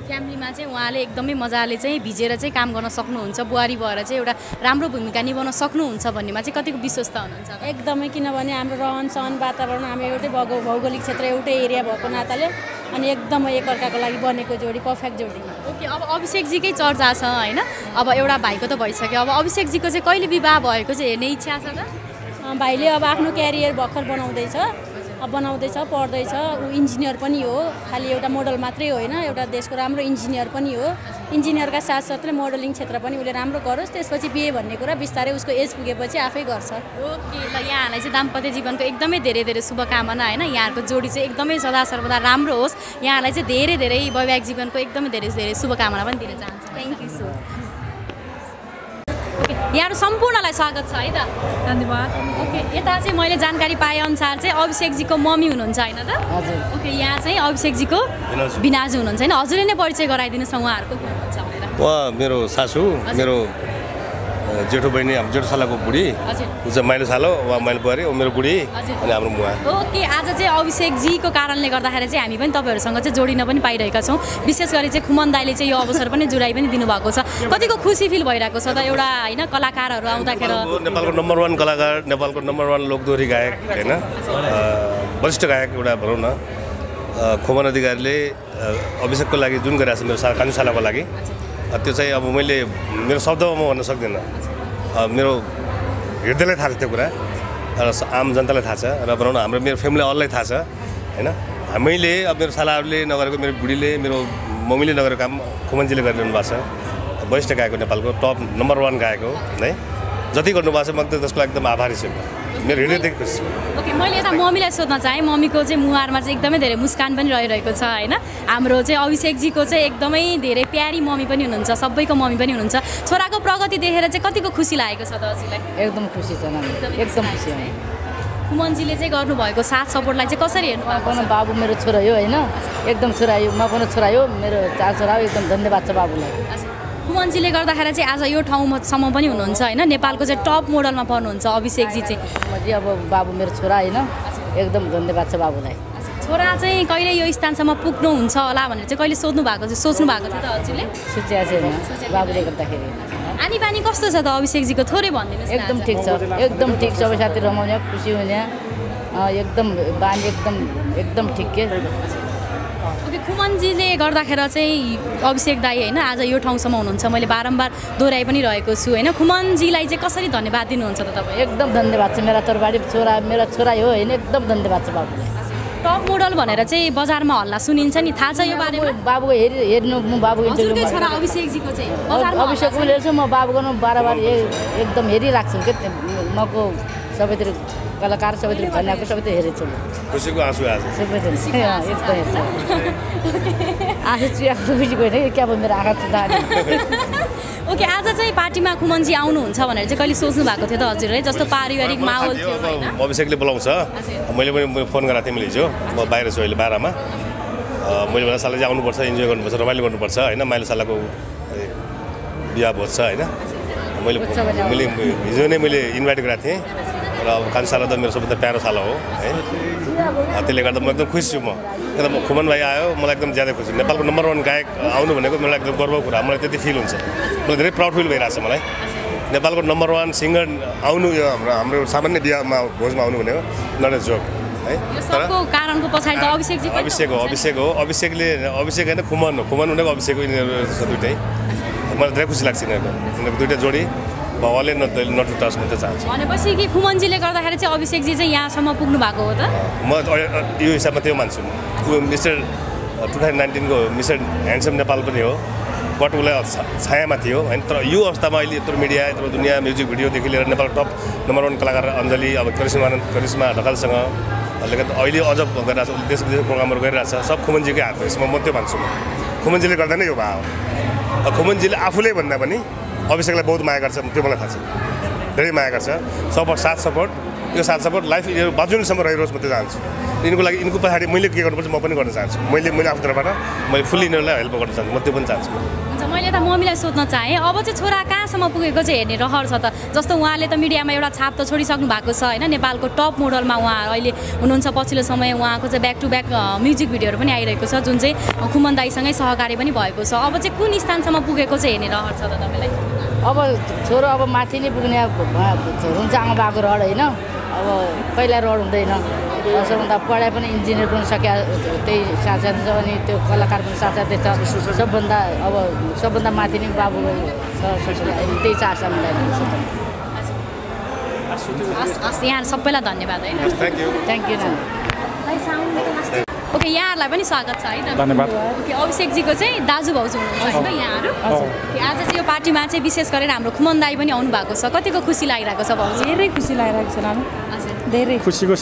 फ्यामिलीमा चाहिँ उहाँले एकदमै मजाले चाहिँ भिजेर चाहिँ काम गर्न सक्नुहुन्छ बुहारी भएर चाहिँ एउटा राम्रो भूमिका निभाउन सक्नुहुन्छ भन्नेमा चाहिँ कतिको विश्वस्त हुनुहुन्छ एकदमै किनभने हाम्रो रहन सहन वातावरण हामी एउटै भौगोलिक क्षेत्र एउटै एरिया भएको नाताले अनि एकदमै एकअर्काको लागि बनेको जोडी पर्फेक्ट जोडी ओके अब अभिषेकजीकै चर्चा छ होइन अब एउटा भाइको त भइसक्यो अब अभिषेकजीको चाहिँ कहिले विवाह भएको चाहिँ हेर्ने इच्छा छ त भाइले अब आफ्नो क्यारियर भर्खर बनाउँदैछ पढ्दैछ ऊ इन्जिनियर पनि हो खालि एउटा मोडल मात्रै होइन एउटा देशको राम्रो इन्जिनियर पनि हो इन्जिनियरका साथसाथै मोडलिङ क्षेत्र पनि उसले राम्रो गरोस् त्यसपछि बिहे भन्ने कुरा बिस्तारै उसको एज पुगेपछि आफै गर्छ ओके ल यहाँहरूलाई चाहिँ दाम्पत्य जीवनको एकदमै धेरै धेरै शुभकामना होइन यहाँहरूको जोडी चाहिँ एकदमै सदा सर्वदा राम्रो होस् यहाँहरूलाई चाहिँ धेरै धेरै वैवाहिक जीवनको एकदमै धेरै धेरै शुभकामना पनि दिन चाहन्छु थ्याङ्क यू सो ओके यहाँहरू सम्पूर्णलाई स्वागत छ है त धन्यवाद ओके यता चाहिँ मैले जानकारी पाएअनुसार चाहिँ अभिषेकजीको मम्मी हुनुहुन्छ होइन त हजुर ओके यहाँ चाहिँ अभिषेकजीको बिनाजु हुनुहुन्छ होइन हजुरले नै परिचय गराइदिनुहोस् न उहाँहरूको को हुनुहुन्छ भनेर उहाँ मेरो सासू मेरो जेठो बहिनी जेठो सालाको बुढी ऊ चाहिँ माइलो सालो वा माइलो बुहारी मेरो बुढी अनि हाम्रो बुवा ओके आज चाहिँ अभिषेकजीको कारणले गर्दाखेरि चाहिँ हामी पनि तपाईँहरूसँग चाहिँ जोडिन पनि पाइरहेका छौँ विशेष गरी चाहिँ खुमन दाइले चाहिँ यो अवसर पनि जुराइ पनि दिनुभएको छ कतिको खुसी फिल भइरहेको छ त एउटा होइन कलाकारहरू आउँदाखेरि नेपालको नम्बर 1 कलाकार नेपालको नम्बर 1 लोकदोहोरी गायक होइन वरिष्ठ गायक एउटा भनौँ न खुमन अधिकारीले अभिषेकको लागि जुन गरिरहेको छ मेरो कान्छो सालाको लागि त्यो चाहिँ अब मैले मेरो शब्दमा म भन्न सक्दिनँ मेरो हृदयलाई थाहा छ त्यो कुरा र आम जनतालाई थाहा छ र भनौँ न हाम्रो मेरो फ्यामिली अललाई थाहा छ होइन हामीले अब मेरो सालाहरूले नगरेको मेरो बुढीले मेरो मम्मीले नगरेको काम खुमनजीले गरिरहनु भएको छ वरिष्ठ गायक नेपालको टप नम्बर 1 गायक हो है जति गर्नुभएको छ म त्यसको लागि एकदम आभारी छु मेरो हृदयदेखि खुसी छु ओके मैले यता मम्मीलाई सोध्न चाहेँ मम्मीको चाहिँ मुहारमा चाहिँ एकदमै धेरै मुस्कान पनि रहिरहेको छ होइन हाम्रो चाहिँ अभिषेकजीको चाहिँ एकदमै धेरै प्यारी मम्मी पनि हुनुहुन्छ सबैको मम्मी पनि हुनुहुन्छ छोराको प्रगति देखेर चाहिँ कतिको खुसी लागेको छ त हजुरलाई एकदम खुसी छ एकदम खुसी है खुमनजीले चाहिँ गर्नुभएको साथ सपोर्टलाई चाहिँ कसरी हेर्नु भएको बाबु मेरो छोरा हो होइन एकदम छोरा हो म पनि छोरा हो मेरो 4 छोरा हो एकदम धन्यवाद छ बाबुलाई खुमनजीले गर्दाखेरि चाहिँ आज यो ठाउँसम्म पनि हुनुहुन्छ होइन नेपालको चाहिँ टप मोडलमा पर्नुहुन्छ अभिषेकजी चाहिँ अब बाबु मेरो छोरा होइन एकदम धन्यवाद छ बाबुलाई छोरा चाहिँ कहिले यो स्थानसम्म पुग्नुहुन्छ होला भनेर चाहिँ कहिले सोच्नु भएको थियो त हजुरले सोचेको छैन बाबुले गर्दाखेरि आनी बानी कस्तो छ त अभिषेकजीको थोरै भनिदिनुहोस् एकदम ठिक छ एकदम ठिक सबै साथी रमाउने खुसी हुने एकदम बानी एकदम ठिक के ओके खुमनजीले गर्दाखेरि चाहिँ अभिषेक दाई होइन आज यो ठाउँसम्म हुनुहुन्छ मैले बारम्बार दोहोऱ्याइ पनि रहेको छु होइन खुमनजीलाई चाहिँ कसरी धन्यवाद दिनुहुन्छ त तपाईँ एकदम धन्यवाद छ मेरा तर्फबाट छोरा मेरा छोरा हो होइन एकदम धन्यवाद छ बाबुलाई टप मोडल भनेर चाहिँ बजारमा हल्ला सुनिन्छ नि थाहा छ यो बारेमा बाबुको हेर्नु म बाबुको इन्टरभ्यु छोरा अभिषेकजीको चाहिँ बजारमा अभिषेकको हेर्छु म बाबुको बारबार एकदम हेरिराख्छु के मको सबैतिर कलाकार सबैतिर भन्याको सबैतिर हेरेको छु खुसीको आँसु आज सबैतिर एकदम आँसु चुयाको खुसी गयो नि क्या भयो मेरो आँखा चुदानी ओके आज चाहिँ पार्टीमा खुमनजी आउनुहुन्छ भनेर चाहिँ कहिले सोच्नु भएको थियो त हजुरले जस्तो पारिवारिक माहौल थियो अभिषेकले बोलाउँछ मैले पनि फोन गरेको थिएँ मैले हिजो म बाहिर छु अहिले 12 मा मैले भने साला चाहिँ आउनुपर्छ इन्जोय गर्नुपर्छ रमाइलो गर्नुपर्छ होइन माइलो सालाको बिहा भोज छ होइन मैले हिजो नै मैले इन्भाइट गरेको थिएँ र अब कान्छो साला त मेरो सबैभन्दा प्यारो साला हो है त्यसले गर्दा म एकदम खुसी छु म एकदम खुमन भाइ आयो मलाई एकदम ज्यादा खुसी नेपालको नम्बर 1 गायक आउनु भनेको मलाई एकदम गर्वको कुरा मलाई त्यति फिल हुन्छ मलाई धेरै प्राउड फिल भइरहेको छ मलाई नेपालको नम्बर 1 सिङ्गर आउनु यो हाम्रो सामान्य बिहामा भोजमा आउनु भनेको नट अ जोक है यसको कारणको पछाडि त अभिषेकजी अभिषेकले अभिषेक होइन खुमन भनेको अभिषेक दुइटै मलाई धेरै खुसी लाग्छ यिनीहरूको दुइटा जोडी भगवानले नटुटाओस् म त चाहन्छु भनेपछि कि खुमनजीले गर्दाखेरि चाहिँ अभिषेकजी चाहिँ यहाँसम्म पुग्नु भएको हो त म यो हिसाबमा त्यो मान्छु मिस्टर 2019 को मिस्टर ह्यान्डसम नेपाल पनि हो बट उसलाई छायामा थियो होइन तर यो अवस्थामा अहिले यत्रो मिडिया यत्रो दुनियाँ म्युजिक भिडियोदेखि लिएर नेपाल टप नम्बर 1 कलाकार अञ्जली अब करिश्मा ढकालसँग अहिले अझ गरिरहेको छ देश विदेशको प्रोग्रामहरू गरिरहेको छ सब खुमनजीकै हात हो यसमा म त्यो भन्छु खुमनजीले गर्दा नै यो भयो खुमनजीले आफूले भन्दा पनि अभिषेकलाई बहुत माया गर्छ त्यो मलाई थाहा छ धेरै माया गर्छ साथ सपोर्ट यो साथ सपोर्ट लाइफ बाजुनसम्म रहिरहोस् म त्यो चाहन्छु यिनको लागि यिनको पछाडि मैले के गर्नुपर्छ म पनि गर्न चाहन्छु मैले आफ्नो तर्फबाट मैले फुल्ली यिनीहरूलाई हेल्प गर्न चाहन्छु म त्यो पनि चाहन्छु हुन्छ मैले त मम्मीलाई सोध्न चाहेँ अब चाहिँ छोरा कहाँसम्म पुगेको चाहिँ हेर्ने रहर छ त जस्तो उहाँले त मिडियामा एउटा छाप त छोडिसक्नु भएको छ होइन नेपालको टप मोडलमा उहाँ अहिले हुनुहुन्छ पछिल्लो समय उहाँको चाहिँ ब्याक टु ब्याक म्युजिक भिडियोहरू पनि आइरहेको छ जुन चाहिँ खुमन दाईसँगै सहकारी पनि भएको छ अब चाहिँ कुन स्थानसम्म पुगेको चाहिँ हेर्ने रहर छ त तपाईँलाई अब छोरो अब माथि नै पुग्ने हुन्छ आमा बाको रड होइन अब पहिला रड हुँदैन सबभन्दा पढाइ पनि इन्जिनियर पनि सक्या त्यही साथसाथै छ अनि त्यो कलाकार पनि साथसाथै छ सबभन्दा माथि नै बाबु त्यही चाहन्छ मलाई यहाँ सबैलाई धन्यवाद है थ्याङ्क यू ओके यहाँहरूलाई पनि स्वागत छ है त धन्यवाद ओके अभिषेकजीको चाहिँ दाजु भाउजू हुनुहुन्छ होइन यहाँहरू आज चाहिँ यो पार्टीमा चाहिँ विशेष गरेर हाम्रो खुमन दाई पनि आउनु भएको छ कतिको खुसी लागिरहेको छ भाउजू धेरै खुसी लागिरहेको छ नानु धेरै खुसीको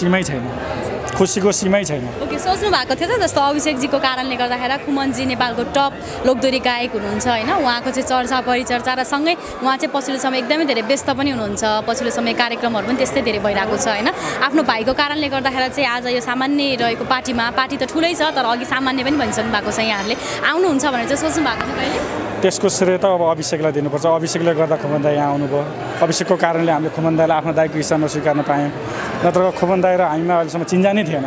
सीमै छैन ओके सोच्नु भएको थियो त जस्तो अभिषेकजीको कारणले गर्दाखेरि खुमनजी नेपालको टप लोकदोरी गायक हुनुहुन्छ होइन उहाँको चाहिँ चर्चा परिचर्चा र सँगै उहाँ चाहिँ पछिल्लो समय एकदमै धेरै व्यस्त पनि हुनुहुन्छ पछिल्लो समय कार्यक्रमहरू पनि त्यस्तै धेरै भइरहेको छ होइन आफ्नो भाइको कारणले गर्दाखेरि चाहिँ आज यो सामान्य रहेको पार्टी त ठुलै छ तर अघि सामान्य पनि भनिसक्नु भएको छ यहाँहरूले आउनुहुन्छ भनेर चाहिँ सोच्नु भएको थियो कहिले त्यसको श्रेय त अब अभिषेकलाई दिनुपर्छ अभिषेकले गर्दा खुमन दाई यहाँ आउनुभयो अभिषेकको कारणले हामीले खुमन दाईलाई आफ्नो दाईको हिस्सामा स्वीकार्न पायौँ नत्र खुमन दाई र हामीमा अहिलेसम्म चिन्जानै थिएन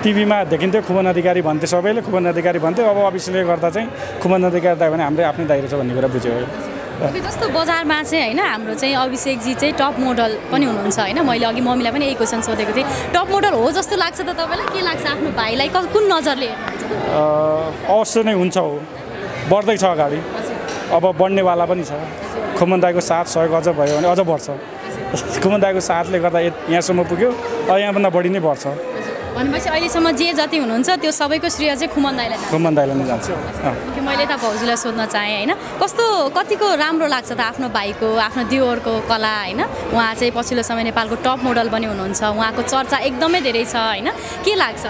टिभीमा देखिन्थ्यो खुमन अधिकारी भन्थे सबैले खुमन अधिकारी भन्थ्यो अब अभिषेकले गर्दा चाहिँ खुमन अधिकारी दाई भने हाम्रै आफ्नै दाई रहेछ भन्ने कुरा बुझ्यो जस्तो बजारमा चाहिँ होइन हाम्रो चाहिँ अभिषेकजी चाहिँ टप मोडल पनि हुनुहुन्छ होइन मैले अघि मम्मीलाई पनि यही क्वेसन सोधेको थिएँ टप मोडल हो जस्तो लाग्छ त तपाईँलाई के लाग्छ आफ्नो भाइलाई कुन नजरले अवश्य नै हुन्छ हो बढ्दैछ अगाडि अब बढ्नेवाला पनि छ। खुमन दाईको साथ सहयोग अझ भयो भने अझ बढ्छ। खुमन दाईको साथले गर्दा यहाँसम्म पुग्यो, अब यहाँभन्दा बढी नै बढ्छ। भनेपछि अहिलेसम्म जे जति हुनुहुन्छ त्यो सबैको श्रेय चाहिँ खुमन दाईलाई नै जान्छ। मैले त भाउजूलाई सोध्न चाहेँ होइन, कतिको राम्रो लाग्छ त आफ्नो भाइको आफ्नो देवरको कला होइन। उहाँ चाहिँ पछिल्लो समय नेपालको टप मोडल पनि हुनुहुन्छ, उहाँको चर्चा एकदमै धेरै छ होइन, के लाग्छ?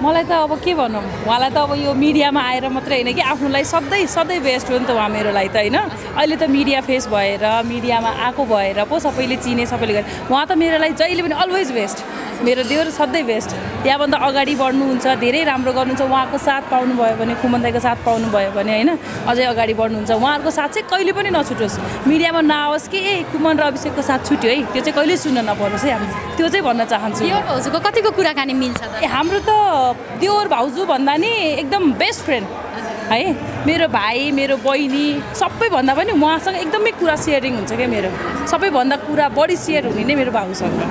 मलाई त अब के भनौँ, उहाँलाई त अब यो मिडियामा आएर मात्रै होइन कि आफ्नोलाई सधैँ बेस्ट हो नि त उहाँ मेरो लागि त होइन। अहिले त मिडिया फेस भएर मिडियामा आएको भएर पो सबैले चिने, सबैले गरे। उहाँ त मेरो लागि जहिले पनि अलवेज बेस्ट, मेरो देवर सधैँ बेस्ट। त्यहाँभन्दा अगाडि बढ्नुहुन्छ, धेरै राम्रो गर्नुहुन्छ। उहाँको साथ पाउनुभयो भने, खुमन दाईको साथ पाउनुभयो भने होइन अझै अगाडि बढ्नुहुन्छ। उहाँहरूको साथ चाहिँ कहिले पनि नछुटोस्, मिडियामा नआओस् कि खुमन र अभिषेकको साथ छुट्यो है, त्यो चाहिँ कहिले सुन्न नपरोस् है। हामी त्यो चाहिँ भन्न चाहन्छु। देवर भाउजूको कतिको कुराकानी मिल्छ त? हाम्रो त देवर भाउजू भन्दा नि एकदम बेस्ट फ्रेन्ड है। मेरो भाइ, मेरो बहिनी सबैभन्दा पनि उहाँसँग एकदमै कुरा सेयरिङ हुन्छ क्या। मेरो सबैभन्दा कुरा बढी सेयर हुने नै मेरो भाउसँग।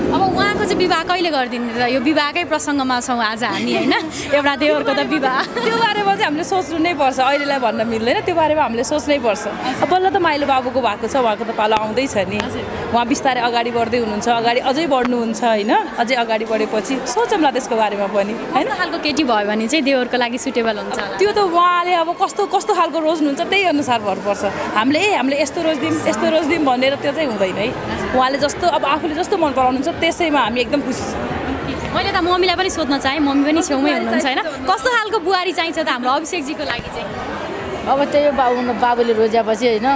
अब उहाँको चाहिँ विवाह कहिले गरिदिनु त? यो विवाहकै प्रसङ्गमा छौँ आज हामी होइन, एउटा देवरको त विवाह। त्यो बारेमा चाहिँ हामीले सोच्नु नै पर्छ, अहिलेलाई भन्न मिल्दैन। त्यो बारेमा हामीले सोच्नै पर्छ। बल्ल त माइलो बाबुको भएको छ, उहाँको त पालो आउँदैछ नि। उहाँ बिस्तारै अगाडि बढ्दै हुनुहुन्छ, अगाडि अझै बढ्नुहुन्छ होइन। अझै अगाडि बढेपछि सोचौँला त्यसको बारेमा पनि होइन। खालको केटी भयो भने चाहिँ देवरको लागि सुटेबल हुन्छ त्यो त उहाँले अब कस्तो खालको रोज्नुहुन्छ त्यही अनुसार भर पर्छ। हामीले यस्तो रोज दिउँ भनेर त्यो चाहिँ हुँदैन है। उहाँले जस्तो अब आफूले जस्तो मन पराउनुहुन्छ त्यसैमा हामी एकदम खुसी छौँ। मैले त मम्मीलाई पनि सोध्न चाहेँ, मम्मी पनि छेउमै हुनुहुन्छ होइन। कस्तो खालको बुहारी चाहिन्छ त हाम्रो अभिषेकजीको लागि चाहिँ? अब त्यही बाबुले रोजेपछि होइन,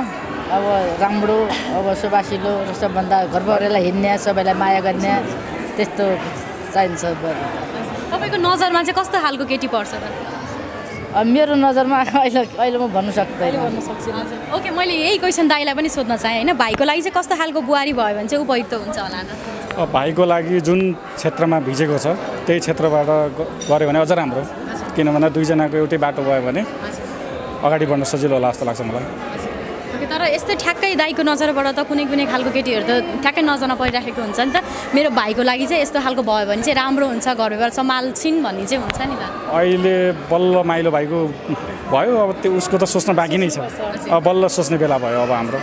अब राम्रो, अब सुबासिलो, सबभन्दा घर परिवारलाई हिँड्ने, सबैलाई माया गर्ने त्यस्तो चाहिन्छ। तपाईँको नजरमा चाहिँ कस्तो खालको केटी पर्छ त? मेरो नजरमा अहिले म भन्नु सक्दैन। ओके, मैले यही क्वेसन दाइलाई पनि सोध्न चाहेँ होइन, भाइको लागि चाहिँ कस्तो खालको बुहारी भयो भने चाहिँ उपयुक्त हुन्छ होला त? भाइको लागि जुन क्षेत्रमा भिजेको छ त्यही क्षेत्रबाट गऱ्यो भने अझ राम्रो, किनभने दुईजनाको एउटै बाटो भयो भने अगाडि बढ्न सजिलो होला जस्तो लाग्छ मलाई। तर यस्तै ठ्याक्कै दाइको नजरबाट त कुनै खालको केटीहरू त ठ्याक्कै नजरमा परिराखेको हुन्छ नि त। मेरो भाइको लागि चाहिँ यस्तो खालको भयो भने चाहिँ राम्रो हुन्छ, घर व्यवहार सम्हाल्छिन् भन्ने चाहिँ हुन्छ नि त। अहिले बल्ल माइलो भाइको भयो, अब त्यो उसको त सोच्न बाँकी नै छ, अब बल्ल सोच्ने बेला भयो अब हाम्रो।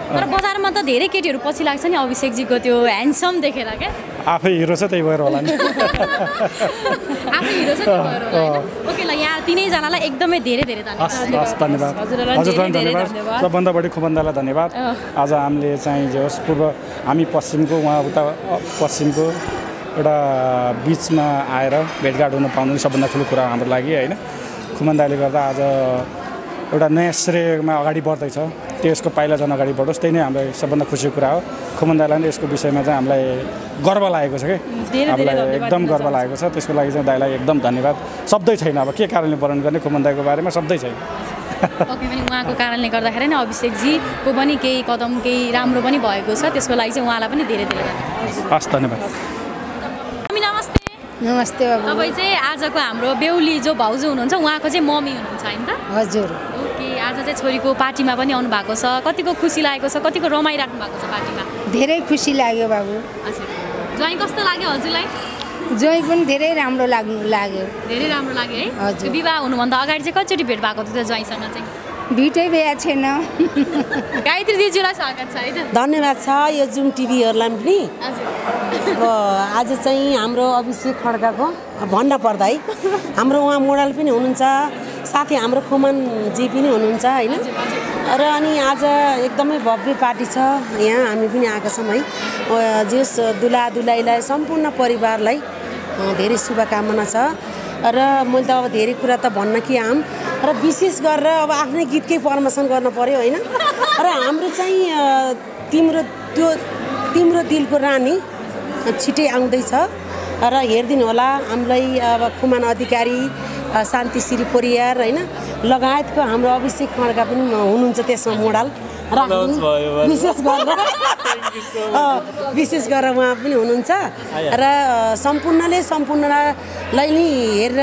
तर बजारमा त धेरै केटीहरू पछि लाग्छ नि अभिषेकजीको त्यो ह्यान्डसम देखेर क्या। आफै हिरो छ त्यही भएर होला नि। आफै हिरो छ त्यही भएर होला। ओके ल, यहाँ तिनैजनालाई एकदमै धेरै धन्यवाद। धन्यवाद हजुरलाई धन्यवाद, सबभन्दा बढी खुमन दाईलाई धन्यवाद। आज हामीले चाहिँ जे होस् हामी पश्चिमको, उहाँ उता पश्चिमको एउटा बिचमा आएर भेटघाट हुन पाउनु सबभन्दा ठुलो कुरा हाम्रो लागि होइन। खुमन दाईले गर्दा आज एउटा नयाँ श्रेयमा अगाडि बढ्दैछ, त्यसको पाइला झन् अगाडि बढोस्, त्यही नै हामीलाई सबभन्दा खुसीको कुरा हो। खुमन दाईलाई यसको विषयमा चाहिँ हामीलाई गर्व लागेको छ कि, हामीलाई एकदम गर्व लागेको छ। त्यसको लागि चाहिँ दाईलाई एकदम धन्यवाद। शब्दै छैन अब के कारणले वर्णन गर्ने खुमन दाईको बारेमा, शब्दै छैन। ओके, पनि उहाँको कारणले गर्दाखेरि नै अभिषेकजीको पनि केही कदम केही राम्रो पनि भएको छ, त्यसको लागि चाहिँ उहाँलाई पनि धेरै धन्यवाद। हस्, धन्यवाद। नमस्ते। नमस्ते बाबु। तपाईँ चाहिँ आजको हाम्रो बेहुली जो भाउजू हुनुहुन्छ उहाँको चाहिँ मम्मी हुनुहुन्छ होइन त? हजुर। ओके, आज चाहिँ छोरीको पार्टीमा पनि आउनु भएको छ, कतिको खुसी लागेको छ, कतिको रमाइराख्नु भएको छ पार्टीमा? धेरै खुसी लाग्यो बाबु। ज्वाइँ कस्तो लाग्यो हजुरलाई? ज्वाइँ पनि धेरै राम्रो लाग्यो। धेरै राम्रो लाग्यो है? हजुर। विवाह हुनुभन्दा अगाडि चाहिँ कतिचोटि भेट भएको थियो ज्वाइँसँग चाहिँ? भेटै भए छैन। गायत्री दिदीलाई स्वागत छ है त। धन्यवाद छ यो जुम टिभीहरूलाई पनि। अब आज चाहिँ हाम्रो अभिषेक खड्काको भन्न पर्दा है, हाम्रो उहाँ मोडल पनि हुनुहुन्छ, साथै हाम्रो खुमनजी पनि हुनुहुन्छ होइन। र अनि आज एकदमै भव्य पार्टी छ यहाँ, हामी पनि आएका छौँ है। जस दुला दुलाईलाई सम्पूर्ण परिवारलाई धेरै शुभकामना छ। र मैले त अब धेरै कुरा त भन्न कि आम, र विशेष गरेर अब आफ्नै गीतकै प्रमोसन गर्न पर्यो होइन। र हाम्रो चाहिँ तिम्रो दिलको रानी छिटै आउँदैछ र हेरिदिनु होला। हामीलाई अब खुमान अधिकारी, शान्तिश्री परियार होइन लगायतको हाम्रो अभिषेक खड्का पनि हुनुहुन्छ त्यसमा मोडल विशेष गरेर उहाँ पनि हुनुहुन्छ। र सम्पूर्णलाई नि हेरेर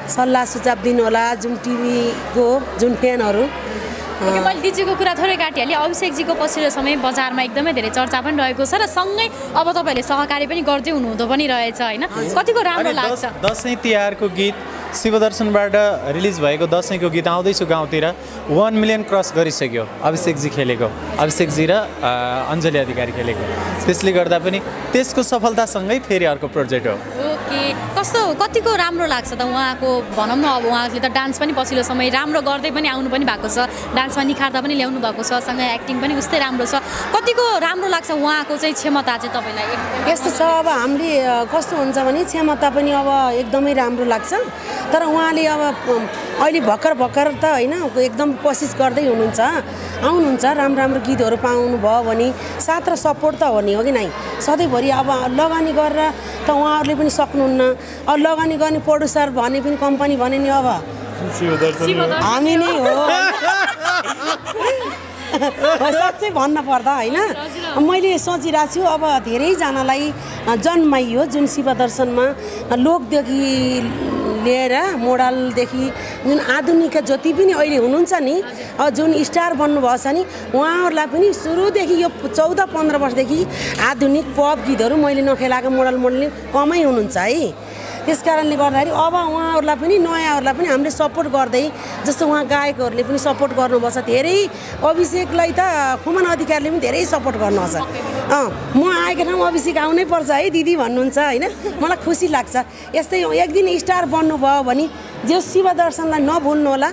सल्लाह सुझाव दिनु होला जुन टिभीको जुन फ्यानहरू। मैले दिदीको कुरा थोरै काटिहालेँ। अभिषेकजीको पछिल्लो समय बजारमा एकदमै धेरै चर्चा पनि रहेको छ र सँगै अब तपाईँहरूले सहकारी पनि गर्दै हुनुहुँदो पनि रहेछ होइन, कतिको राम्रो लाग्छ? दसैँ तिहारको गीत शिवदर्शनबाट रिलिज भएको दसैँको गीत आउँदैछु गाउँतिर 1 मिलियन क्रस गरिसक्यो अभिषेकजी खेलेको, अभिषेकजी र अञ्जली अधिकारी खेलेको। त्यसले गर्दा पनि त्यसको सफलतासँगै फेरि अर्को प्रोजेक्ट हो। ओके, कतिको राम्रो लाग्छ त उहाँको, भनौँ न अब उहाँले त डान्स पनि पछिल्लो समय राम्रो गर्दै पनि आउनु पनि भएको छ, डान्समा निखार्दा पनि ल्याउनु भएको छ, सँगै एक्टिङ पनि उस्तै राम्रो छ। कतिको राम्रो लाग्छ उहाँको चाहिँ क्षमता चाहिँ तपाईँलाई? यस्तो छ, अब हामीले कस्तो हुन्छ भने क्षमता पनि अब एकदमै राम्रो लाग्छ, तर उहाँले अब अहिले भर्खर त होइन एकदम कोसिस गर्दै हुनुहुन्छ, आउनुहुन्छ, राम्रो गीतहरू पाउनु भयो भने साथ र सपोर्ट त हो नि, हो कि नै? सधैँभरि अब लगानी गरेर त उहाँहरूले पनि सक्नुहुन्न। अब लगानी गर्ने प्रड्युसर भने पनि कम्पनी भने नि अब हामी नै हो। साँच्चै भन्न पर्दा होइन, मैले सोचिरहेको छु अब धेरैजनालाई जन्माइयो जुन शिवदर्शनमा लोकदेखि लिएर मोडलदेखि जुन आधुनिक जति पनि अहिले हुनुहुन्छ नि, जुन स्टार बन्नुभएको छ नि, उहाँहरूलाई पनि सुरुदेखि यो 14-15 वर्षदेखि आधुनिक पप गीतहरू मैले नखेलाएको मोडलिङ कमै हुनुहुन्छ है। त्यस कारणले गर्दाखेरि अब उहाँहरूलाई पनि नयाँहरूलाई पनि हामीले सपोर्ट गर्दै, जस्तो उहाँ गायकहरूले पनि सपोर्ट गर्नुपर्छ धेरै। अभिषेकलाई त खुमन अधिकारीले पनि धेरै सपोर्ट गर्नुहुन्छ। म आएको ठाउँ अभिषेक आउनै पर्छ है दिदी भन्नुहुन्छ होइन, मलाई खुसी लाग्छ। यस्तै एक दिन स्टार बन्नुभयो भने जो शिवदर्शनलाई नभुल्नु होला,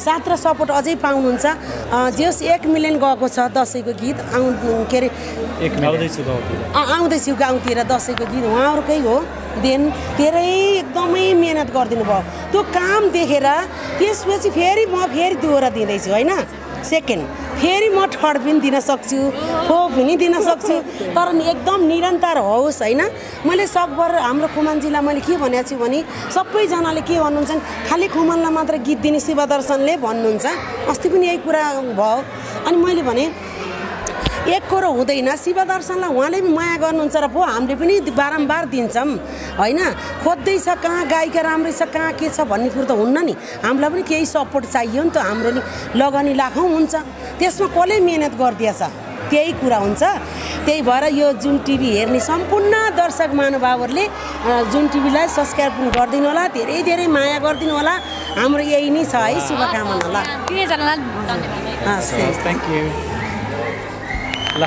साथ र सपोर्ट अझै पाउनुहुन्छ। जस 1 मिलियन गएको छ दसैँको गीत के अरे आउँदैछु गाउँतिर दसैँको गीत उहाँहरूकै हो। देन धेरै एकदमै मिहिनेत गरिदिनु भयो, त्यो काम देखेर त्यसपछि फेरि म दोहोरा दिँदैछु होइन, सेकेन्ड फेरि म थर्ड पनि दिन सक्छु, फोर्थ पनि दिन सक्छु, तर एकदम निरन्तर होस् होइन। मैले सकभर हाम्रो खुमनजीलाई मैले के भनेको छु भने सबैजनाले के भन्नुहुन्छ खालि खुमनलाई मात्र गीत दिने शिवदर्शनले भन्नुहुन्छ, अस्ति पनि यही कुरा भयो। अनि मैले भने एक कुरो हुँदैन, शिवदर्शनलाई उहाँले पनि माया गर्नुहुन्छ र पो हामीले पनि बारम्बार दिन्छौँ होइन। खोज्दैछ कहाँ गायिका राम्रै छ, कहाँ के छ भन्ने कुरो त हुन्न नि, हामीलाई पनि केही सपोर्ट चाहियो नि त। हाम्रो नि लगानी लाखौँ हुन्छ, त्यसमा कसले मिहिनेत गरिदिएछ त्यही कुरा हुन्छ। त्यही भएर यो जुन टिभी हेर्ने सम्पूर्ण दर्शक महानुभावहरूले जुन टिभीलाई सब्सक्राइब पनि गरिदिनु होला, धेरै माया गरिदिनु होला, हाम्रो यही नै छ है शुभकामना। ल थ्याङ्क यू। ल